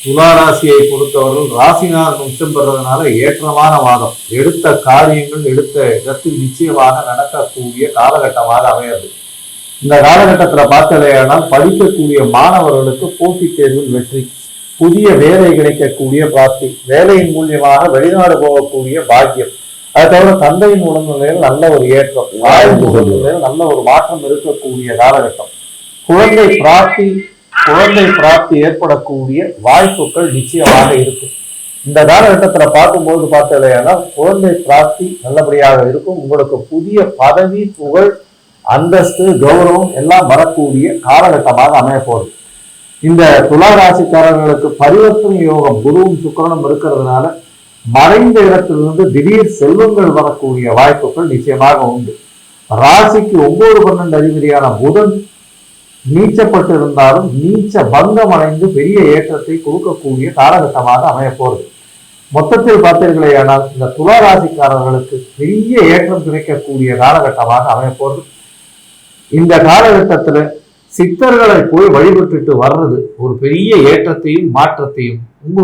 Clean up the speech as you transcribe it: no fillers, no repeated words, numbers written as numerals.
துளாராசியை பொறுத்தவர்கள் ராசிநாதன் உச்சம் பெறதுனால ஏற்றமான வாதம், எடுத்த காரியங்கள் எடுத்த இடத்தில் நிச்சயமாக நடக்கக்கூடிய காலகட்டமாக அமையாது. இந்த காலகட்டத்துல பார்த்தலையானால் படிக்கக்கூடிய மாணவர்களுக்கு போட்டித் தேர்வில் வெற்றி, புதிய வேலை கிடைக்கக்கூடிய பிராப்தி, வேலையின் மூலியமாக வெளிநாடு போகக்கூடிய பாக்கியம், அதை தவிர தந்தையின் உடல்நிலையில் நல்ல ஒரு ஏற்றம், ஆயுள் உடல்நிலையில் நல்ல ஒரு மாற்றம் இருக்கக்கூடிய காலகட்டம். குழந்தை பிராப்தி ஏற்படக்கூடிய வாய்ப்புகள் நிச்சயமாக இருக்கும். இந்த காலகட்டத்துல பார்க்கும்போது பார்த்தலையானா குழந்தை பிராப்தி நல்லபடியாக இருக்கும். உங்களுக்கு புதிய பதவி, புகழ், அந்தஸ்து, கௌரவம் எல்லாம் வரக்கூடிய காலகட்டமாக அமைய போகுது. இந்த துளாராசிக்காரர்களுக்கு பரிவர்த்தனை யோகம் குருவும் சுக்கிரனும் இருக்கிறதுனால மறைந்த இடத்திலிருந்து திடீர் செல்வங்கள் வரக்கூடிய வாய்ப்புகள் நிச்சயமாக உண்டு. ராசிக்கு 9, 12 அதிபதியான புதன் நீச்சப்பட்டு இருந்தாலும் நீச்ச பங்கம் அடைந்து பெரிய ஏற்றத்தை கொடுக்கக்கூடிய காலகட்டமாக அமைய போறது. மொத்தத்தில் பார்த்தீர்களேயானால் இந்த துளாராசிக்காரர்களுக்கு பெரிய ஏற்றம் கிடைக்கக்கூடிய காலகட்டமாக அமைய போறது. இந்த காலகட்டத்துல சித்தர்களை போய் வழிபட்டுட்டு வர்றது ஒரு பெரிய ஏற்றத்தையும் மாற்றத்தையும்